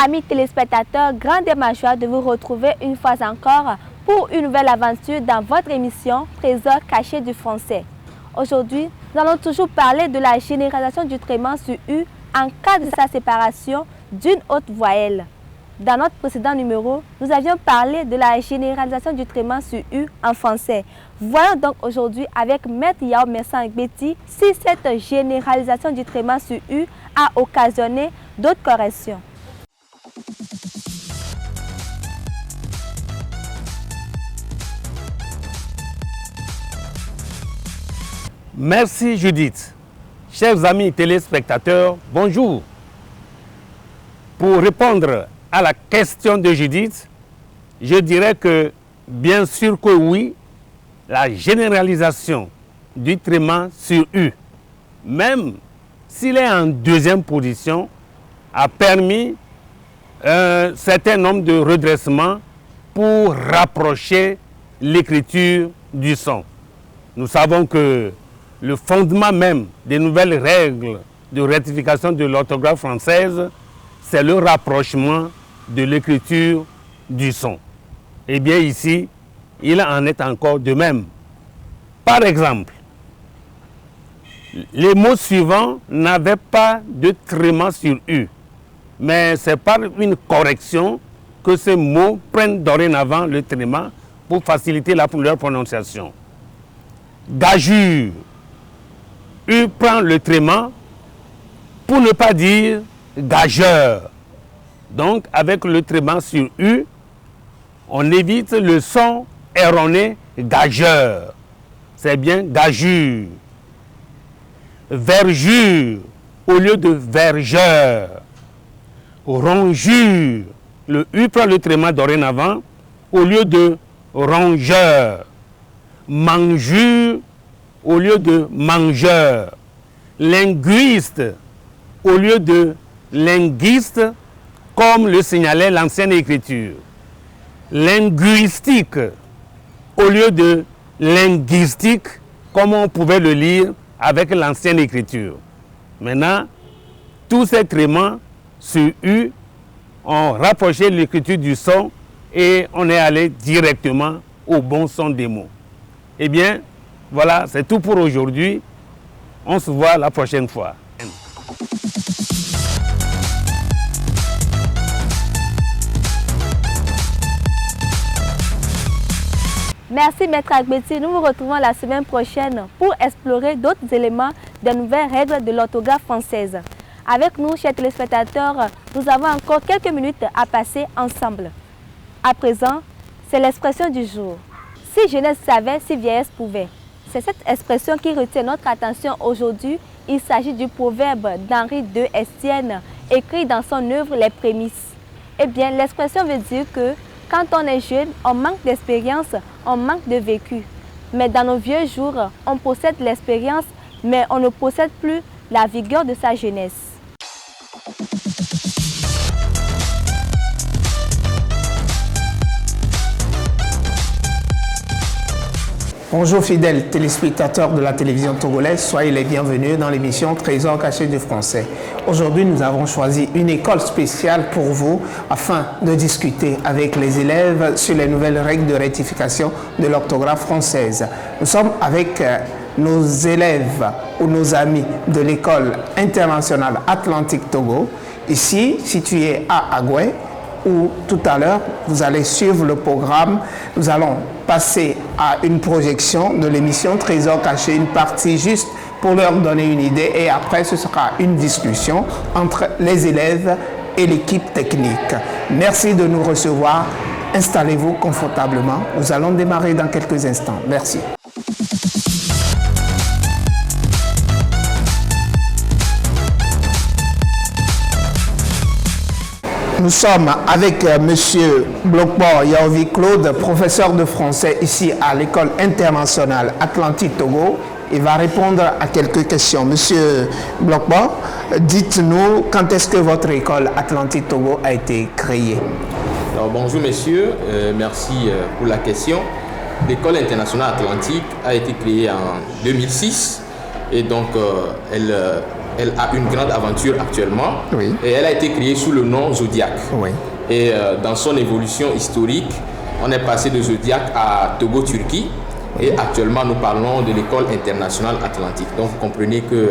Amis téléspectateurs, grande est ma joie de vous retrouver une fois encore pour une nouvelle aventure dans votre émission Trésor caché du français. Aujourd'hui, nous allons toujours parler de la généralisation du tréma sur U en cas de sa séparation d'une autre voyelle. Dans notre précédent numéro, nous avions parlé de la généralisation du tréma sur U en français. Voyons donc aujourd'hui avec Maître Yao Mersan Betty si cette généralisation du tréma sur U a occasionné d'autres corrections. Merci Judith. Chers amis téléspectateurs, bonjour. Pour répondre à la question de Judith, je dirais que bien sûr que oui, la généralisation du tréma sur U, même s'il est en deuxième position, a permis un certain nombre de redressements pour rapprocher l'écriture du son. Nous savons que le fondement même des nouvelles règles de rectification de l'orthographe française, c'est le rapprochement de l'écriture du son. Eh bien ici, il en est encore de même. Par exemple, les mots suivants n'avaient pas de tréma sur U, mais c'est par une correction que ces mots prennent dorénavant le tréma pour faciliter leur prononciation. Gageure, U prend le tréma pour ne pas dire gageur. Donc, avec le tréma sur U, on évite le son erroné gageur. C'est bien gageure. Vergure au lieu de vergeur. Rongure, le U prend le tréma dorénavant au lieu de rongeur. Mangure au lieu de mangeur. Linguiste au lieu de linguiste, comme le signalait l'ancienne écriture. Linguistique au lieu de linguistique, comme on pouvait le lire avec l'ancienne écriture. Maintenant, tous ces trémas sur U ont rapproché l'écriture du son et on est allé directement au bon son des mots. Eh bien, voilà, c'est tout pour aujourd'hui. On se voit la prochaine fois. Merci Maître Agbeti. Nous vous retrouvons la semaine prochaine pour explorer d'autres éléments des nouvelles règles de l'orthographe française. Avec nous, chers téléspectateurs, nous avons encore quelques minutes à passer ensemble. À présent, c'est l'expression du jour. Si jeunesse savait, si vieillesse pouvait. C'est cette expression qui retient notre attention aujourd'hui. Il s'agit du proverbe d'Henri de Estienne, écrit dans son œuvre Les Prémices. Eh bien, l'expression veut dire que quand on est jeune, on manque d'expérience, on manque de vécu. Mais dans nos vieux jours, on possède l'expérience, mais on ne possède plus la vigueur de sa jeunesse. Bonjour fidèles téléspectateurs de la télévision togolaise, soyez les bienvenus dans l'émission Trésor caché du français. Aujourd'hui, nous avons choisi une école spéciale pour vous afin de discuter avec les élèves sur les nouvelles règles de rectification de l'orthographe française. Nous sommes avec nos élèves ou nos amis de l'école internationale Atlantique Togo, ici située à Agoué, où tout à l'heure, vous allez suivre le programme. Nous allons passer à une projection de l'émission Trésor caché, une partie juste pour leur donner une idée et après ce sera une discussion entre les élèves et l'équipe technique. Merci de nous recevoir. Installez-vous confortablement. Nous allons démarrer dans quelques instants. Merci. Nous sommes avec M. Blokbo Yaovi Claude, professeur de français ici à l'école internationale Atlantique Togo. Il va répondre à quelques questions. Monsieur Blokbo, dites-nous quand est-ce que votre école Atlantique Togo a été créée? Alors, bonjour messieurs, merci pour la question. L'école internationale Atlantique a été créée en 2006 et donc elle elle a une grande aventure actuellement. Oui. Et elle a été créée sous le nom Zodiac. Oui. Et dans son évolution historique, on est passé de Zodiac à Togo, Turquie. Et actuellement, nous parlons de l'école internationale atlantique. Donc, vous comprenez que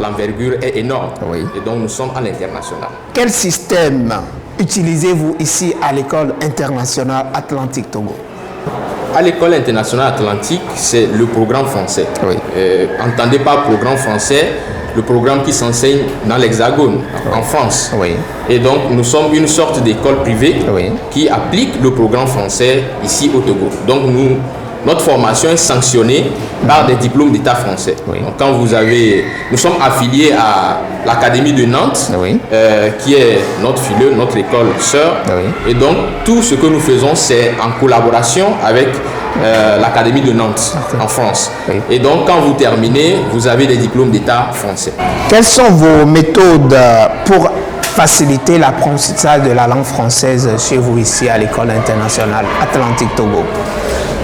l'envergure est énorme. Oui. Et donc, nous sommes à l'international. Quel système utilisez-vous ici à l'école internationale Atlantique Togo? À l'école internationale atlantique, c'est le programme français. Oui. Entendez par programme français le programme qui s'enseigne dans l'Hexagone, en France. Oui. Et donc, nous sommes une sorte d'école privée Oui. qui applique le programme français ici au Togo. Donc, notre formation est sanctionnée par des diplômes d'État français. Oui. Donc, quand nous sommes affiliés à l'Académie de Nantes, Oui. qui est notre filiale, notre école sœur. Oui. Et donc, tout ce que nous faisons, c'est en collaboration avec l'Académie de Nantes, en France. Oui. Et donc, quand vous terminez, vous avez des diplômes d'État français. Quelles sont vos méthodes pour faciliter l'apprentissage de la langue française chez vous ici à l'école internationale Atlantique Togo?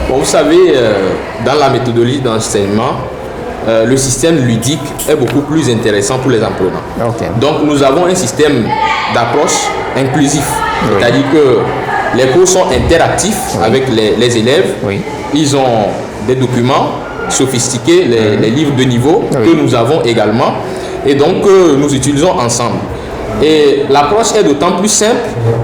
Bon, vous savez, dans la méthodologie d'enseignement, le système ludique est beaucoup plus intéressant pour les apprenants. Okay. Donc, nous avons un système d'approche inclusif. Oui. C'est-à-dire que les cours sont interactifs avec les élèves. Oui. Ils ont des documents sophistiqués, les livres de niveau que nous avons également. Et donc, nous utilisons ensemble. Et l'approche est d'autant plus simple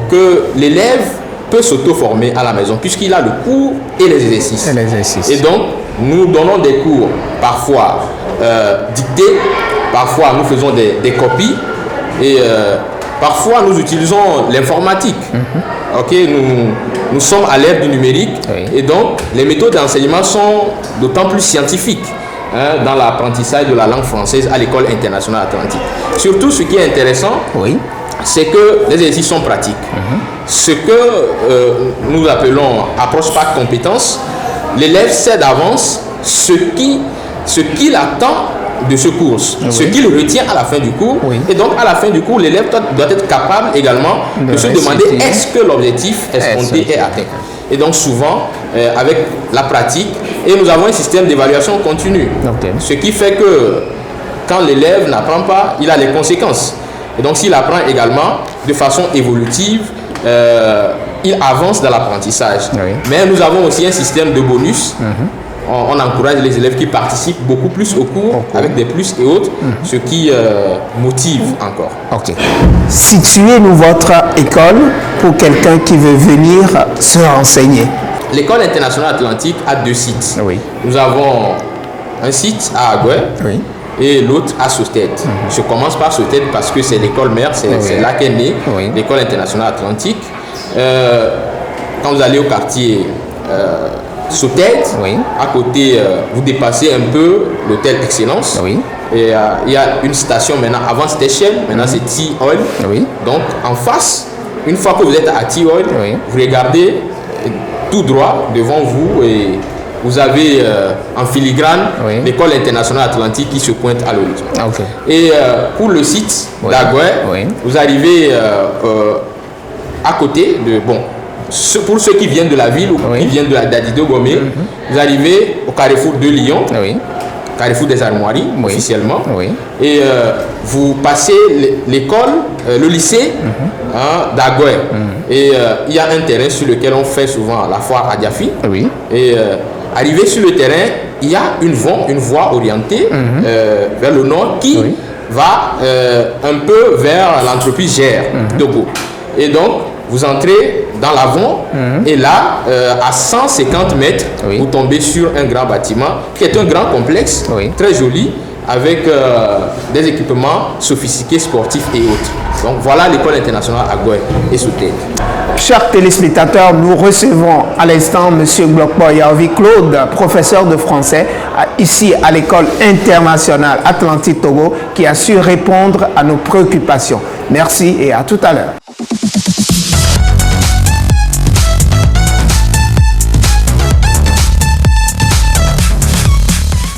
que l'élève peut s'auto-former à la maison puisqu'il a le cours et les exercices. Et donc, nous donnons des cours parfois dictés, parfois nous faisons des copies et parfois nous utilisons l'informatique. Ok, nous sommes à l'ère du numérique et donc les méthodes d'enseignement sont d'autant plus scientifiques dans l'apprentissage de la langue française à l'école internationale atlantique. Surtout, ce qui est intéressant, c'est que les exercices sont pratiques. Ce que nous appelons approche par compétence, l'élève sait d'avance ce qu'il attend de ce cours, ce qu'il retient à la fin du cours. Et donc, à la fin du cours, l'élève doit être capable également de se demander est-ce que l'objectif escompté est atteint. Et donc, souvent, avec la pratique, et nous avons un système d'évaluation continue. Ce qui fait que quand l'élève n'apprend pas, il a les conséquences. Et donc, s'il apprend également de façon évolutive, il avance dans l'apprentissage. Mais nous avons aussi un système de bonus. On encourage les élèves qui participent beaucoup plus au cours, avec des plus et autres, ce qui motive encore. Situez-nous votre école pour quelqu'un qui veut venir se renseigner. L'école internationale atlantique a 2 sites. Nous avons un site à Agoué et l'autre à Sosted. Je commence par Sosted parce que c'est l'école mère, c'est là qu'est née l'école internationale atlantique. Quand vous allez au quartier Sosted, à côté, vous dépassez un peu l'hôtel Excellence. Et il y a une station maintenant, avant c'était Shell, maintenant c'est T-Oil. Donc en face, une fois que vous êtes à T-Oil, vous regardez tout droit devant vous et vous avez en filigrane l'école internationale atlantique qui se pointe à l'horizon. Et pour le site d'Agoué, vous arrivez à côté de... pour ceux qui viennent de la ville ou qui viennent d'Adido Gomé, vous arrivez au carrefour de Lyon, carrefour des Armoiries officiellement, et vous passez l'école, le lycée d'Agoué. Et il y a un terrain sur lequel on fait souvent la foire à Diafi. Et arrivé sur le terrain, il y a une voie orientée vers le nord qui va un peu vers l'entreprise GR Togo. Et donc, vous entrez dans l'avant et là, à 150 mètres, vous tombez sur un grand bâtiment qui est un grand complexe, très joli, avec des équipements sophistiqués, sportifs et autres. Donc voilà l'école internationale Agoué et Sosted. Chers téléspectateurs, nous recevons à l'instant M. Glokbo Yaovi Claude, professeur de français ici à l'école internationale Atlantique Togo, qui a su répondre à nos préoccupations. Merci et à tout à l'heure.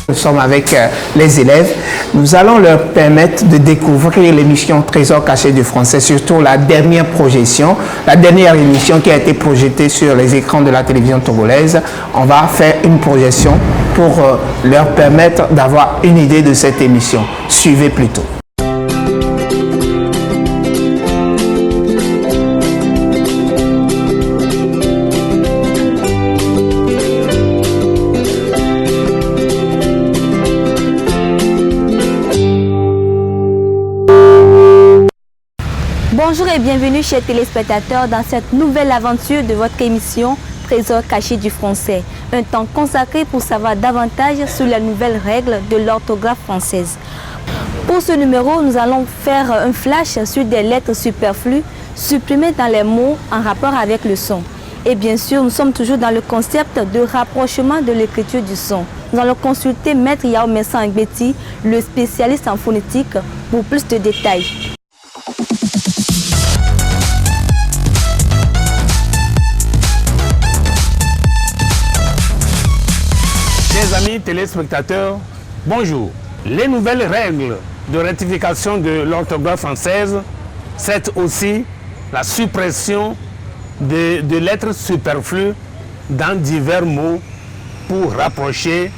Nous sommes avec les élèves. Nous allons leur permettre de découvrir l'émission Trésor caché du français, surtout la dernière projection, la dernière émission qui a été projetée sur les écrans de la télévision togolaise. On va faire une projection pour leur permettre d'avoir une idée de cette émission. Suivez plutôt. Bonjour et bienvenue chers téléspectateurs dans cette nouvelle aventure de votre émission Trésor caché du français. Un temps consacré pour savoir davantage sur les nouvelles règles de l'orthographe française. Pour ce numéro, nous allons faire un flash sur des lettres superflues supprimées dans les mots en rapport avec le son. Et bien sûr, nous sommes toujours dans le concept de rapprochement de l'écriture du son. Nous allons consulter Maître Yao Mensah Ngbeti, le spécialiste en phonétique, pour plus de détails. Chers amis téléspectateurs, bonjour. Les nouvelles règles de rectification de l'orthographe française, c'est aussi la suppression de lettres superflues dans divers mots pour rapprocher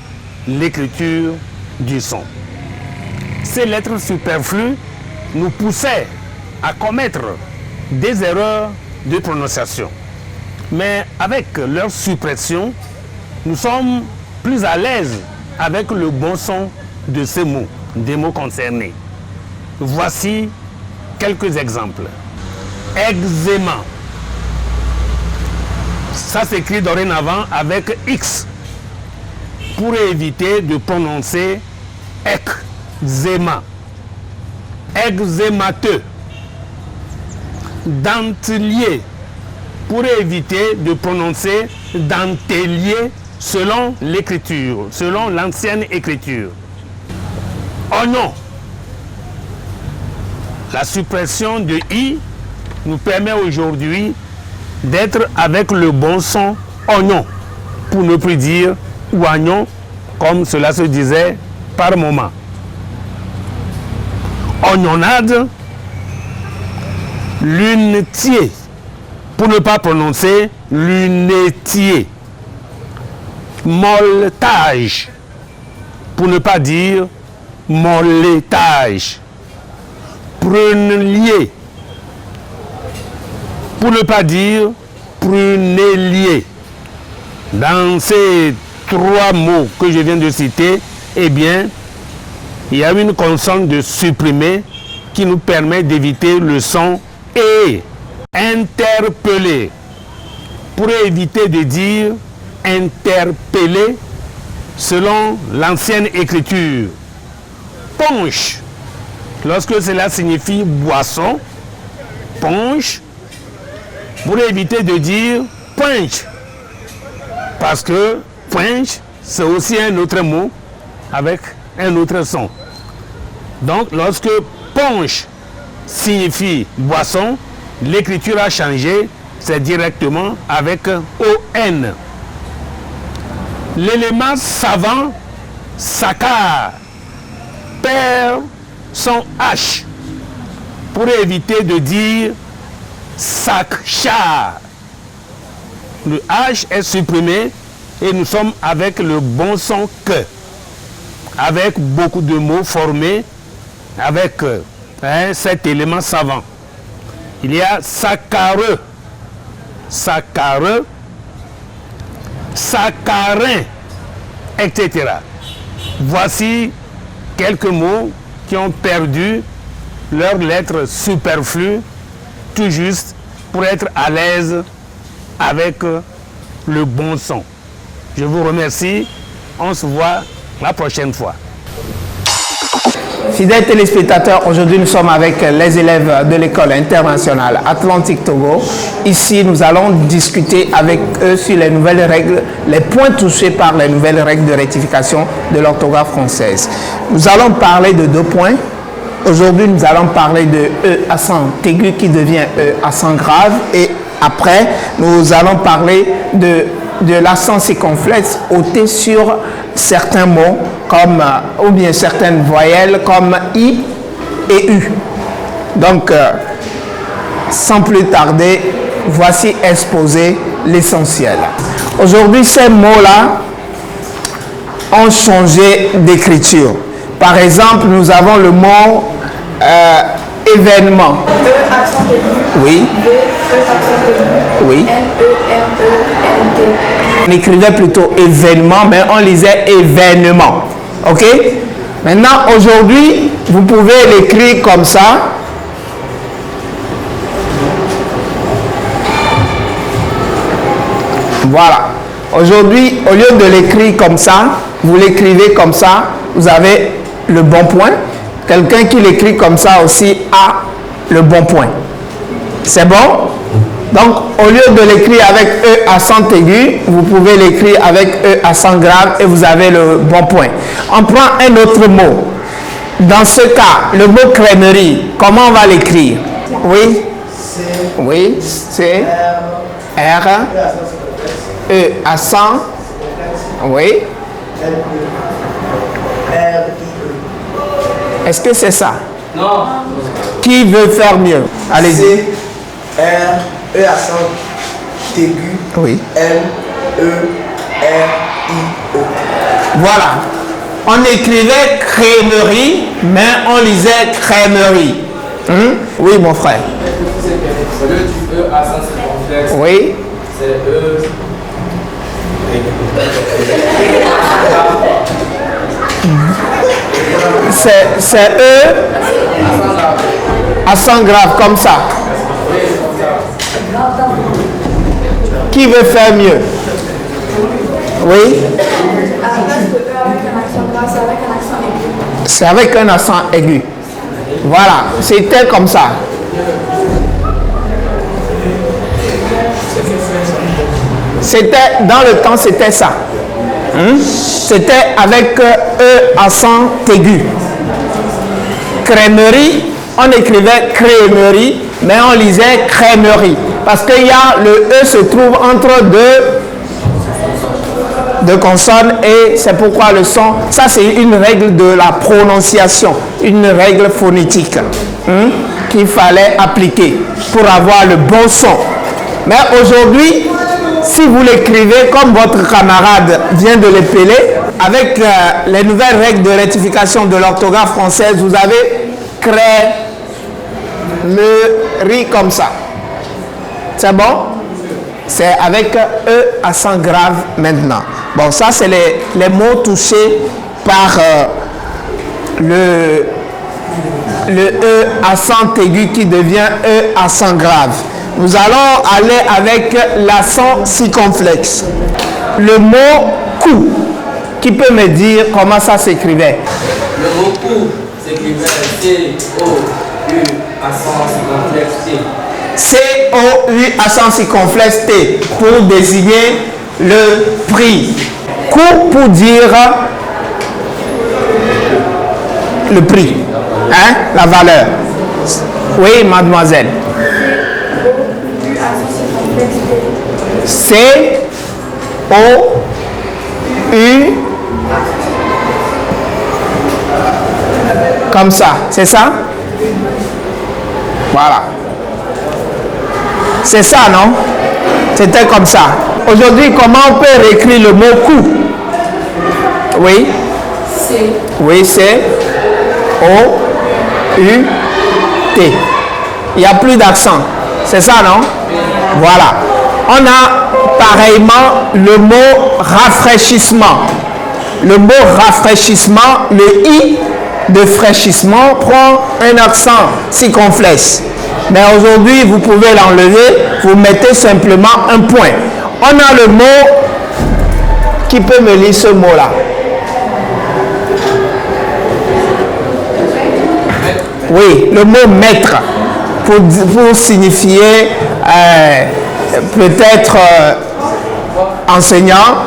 l'écriture du son. Ces lettres superflues nous poussaient à commettre des erreurs de prononciation. Mais avec leur suppression, nous sommes plus à l'aise avec le bon son de ces mots, des mots concernés. Voici quelques exemples. Eczéma. Ça s'écrit dorénavant avec X pour éviter de prononcer eczéma. Eczémateux. Dentelier pour éviter de prononcer dentelier selon l'écriture, selon l'ancienne écriture. Oignon. La suppression de I nous permet aujourd'hui d'être avec le bon son oignon, pour ne plus dire oignon, comme cela se disait par moment. Oignonnade. Lunetier, pour ne pas prononcer lunetier. Molletage, pour ne pas dire molletage. Prunelier, pour ne pas dire prunelier. Dans ces trois mots que je viens de citer, eh bien, il y a une consonne de supprimer qui nous permet d'éviter le son et. Interpeller, pour éviter de dire interpeller selon l'ancienne écriture. Punch, lorsque cela signifie boisson. Punch, pour éviter de dire punch, parce que punch c'est aussi un autre mot avec un autre son. Donc lorsque punch signifie boisson, l'écriture a changé, c'est directement avec ON. L'élément savant, saccard, perd son H pour éviter de dire sac-char. Le H est supprimé et nous sommes avec le bon son que, avec beaucoup de mots formés avec cet élément savant. Il y a saccareux, saccareux, saccharin, etc. Voici quelques mots qui ont perdu leurs lettres superflues, tout juste pour être à l'aise avec le bon son. Je vous remercie. On se voit la prochaine fois. Fidèles téléspectateurs, aujourd'hui nous sommes avec les élèves de l'école internationale Atlantique Togo. Ici, nous allons discuter avec eux sur les nouvelles règles, les points touchés par les nouvelles règles de rectification de l'orthographe française. Nous allons parler de 2 points. Aujourd'hui, nous allons parler de E accent aigu qui devient E accent grave. Et après, nous allons parler de l'accent circonflexe ôté sur certains mots comme, ou bien certaines voyelles comme I et U. Donc, sans plus tarder, voici exposé l'essentiel. Aujourd'hui, ces mots-là ont changé d'écriture. Par exemple, nous avons le mot événement. E accent aigu. Oui. V, E accent aigu. Oui. N, E, R, E, N, T. On écrivait plutôt événement, mais on lisait événement. Ok? Maintenant, aujourd'hui, vous pouvez l'écrire comme ça. Voilà. Aujourd'hui, au lieu de l'écrire comme ça, vous l'écrivez comme ça, vous avez le bon point. Quelqu'un qui l'écrit comme ça aussi a le bon point. C'est bon? Donc, au lieu de l'écrire avec E accent aigu, vous pouvez l'écrire avec E accent grave et vous avez le bon point. On prend un autre mot. Dans ce cas, le mot crèmerie, comment on va l'écrire? Oui? Oui, c'est R, E accent, oui. Est-ce que c'est ça? Non. Qui veut faire mieux? Allez-y. R, E accent aigu. Oui. M, E, R, I, O. Voilà. On écrivait crèmerie, mais on lisait crèmerie. Oui, mon frère. Au lieu du E accent circonflexe, Oui. c'est E. C'est E accent grave, comme ça. Qui veut faire mieux? Oui. À la place de E avec un accent grave, c'est avec un accent aigu. C'est avec un accent aigu. Voilà, c'était comme ça. C'était, dans le temps, c'était ça. C'était avec E accent aigu. Crèmerie, on écrivait crèmerie, mais on lisait crèmerie. Parce qu'il y a le E se trouve entre deux consonnes et c'est pourquoi le son, ça c'est une règle de la prononciation, une règle phonétique qu'il fallait appliquer pour avoir le bon son. Mais aujourd'hui, si vous l'écrivez comme votre camarade vient de l'épeler, avec les nouvelles règles de rectification de l'orthographe française, vous avez crèmerie comme ça. C'est bon? C'est avec E accent grave maintenant. Bon, ça c'est les mots touchés par le E accent aigu qui devient E accent grave. Nous allons aller avec l'accent circonflexe. Le mot cou, qui peut me dire comment ça s'écrivait? Le mot cou s'écrivait C-O-U accent circonflexe T. C-O-U accent circonflexe T pour désigner le prix. Coût pour dire le prix, hein, la valeur. Oui, mademoiselle. C-O-U comme ça, c'est ça? Voilà. C'est ça, non? C'était comme ça. Aujourd'hui, comment on peut réécrire le mot coût? Oui. Oui, c'est O-U-T. Il n'y a plus d'accent. C'est ça, non? Voilà. On a pareillement le mot rafraîchissement. Le mot rafraîchissement, le I de fraîchissement prend un accent circonflexe. Mais aujourd'hui, vous pouvez l'enlever, vous mettez simplement un point. On a le mot, qui peut me lire ce mot-là? Oui, le mot maître, pour signifier peut-être enseignant,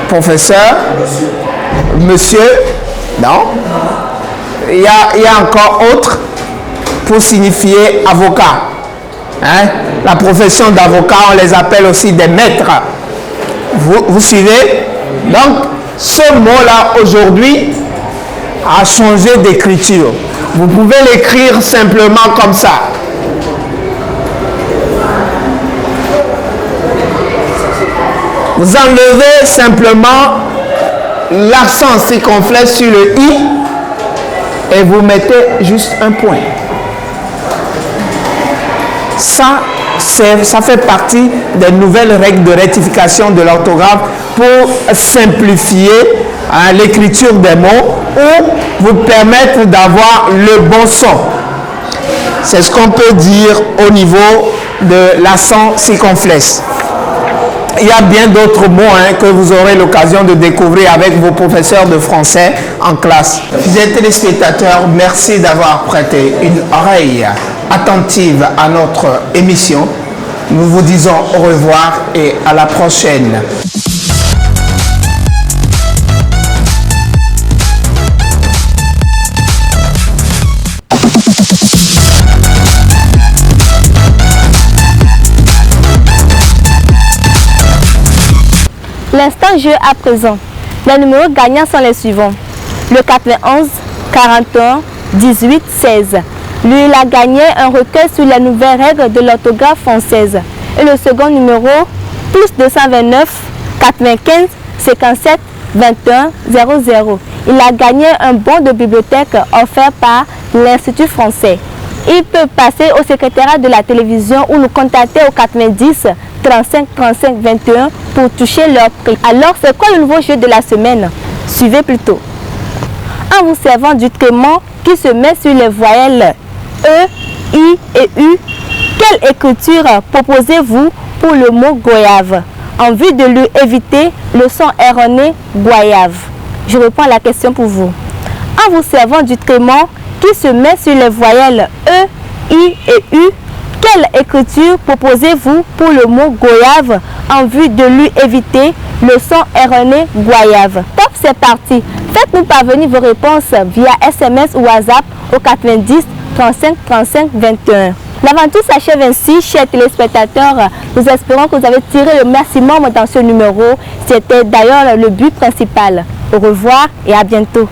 professeur, monsieur, non? Il y a encore autre pour signifier avocat. Hein? La profession d'avocat, on les appelle aussi des maîtres. Vous suivez? Donc, ce mot-là, aujourd'hui, a changé d'écriture. Vous pouvez l'écrire simplement comme ça. Vous enlevez simplement l'accent circonflexe sur le I et vous mettez juste un point. Ça fait partie des nouvelles règles de rectification de l'orthographe pour simplifier l'écriture des mots ou vous permettre d'avoir le bon son. C'est ce qu'on peut dire au niveau de l'accent circonflexe. il y a bien d'autres mots que vous aurez l'occasion de découvrir avec vos professeurs de français en classe. Fidèles téléspectateurs, merci d'avoir prêté une oreille attentive à notre émission. Nous vous disons au revoir et à la prochaine. L'instant jeu à présent. Les numéros gagnants sont les suivants. Le 91, 41, 18, 16. Lui, il a gagné un recueil sur les nouvelles règles de l'orthographe française. Et le second numéro, plus 229, 95, 57, 21, 00. Il a gagné un bon de bibliothèque offert par l'Institut français. Il peut passer au secrétariat de la télévision ou nous contacter au 90 35 35 21 pour toucher leur prix. Alors, c'est quoi le nouveau jeu de la semaine? Suivez plutôt. En vous servant du trémant qui se met sur les voyelles E, I et U, quelle écriture proposez-vous pour le mot goyave en vue de lui éviter le son erroné goyave? Je réponds à la question pour vous. En vous servant du trémant qui se met sur les voyelles E, I et U, quelle écriture proposez-vous pour le mot goyave en vue de lui éviter le son erroné goyave? Top, c'est parti. Faites-nous parvenir vos réponses via SMS ou WhatsApp au 90 35 35 21. L'aventure s'achève ainsi, chers téléspectateurs. Nous espérons que vous avez tiré le maximum dans ce numéro. C'était d'ailleurs le but principal. Au revoir et à bientôt.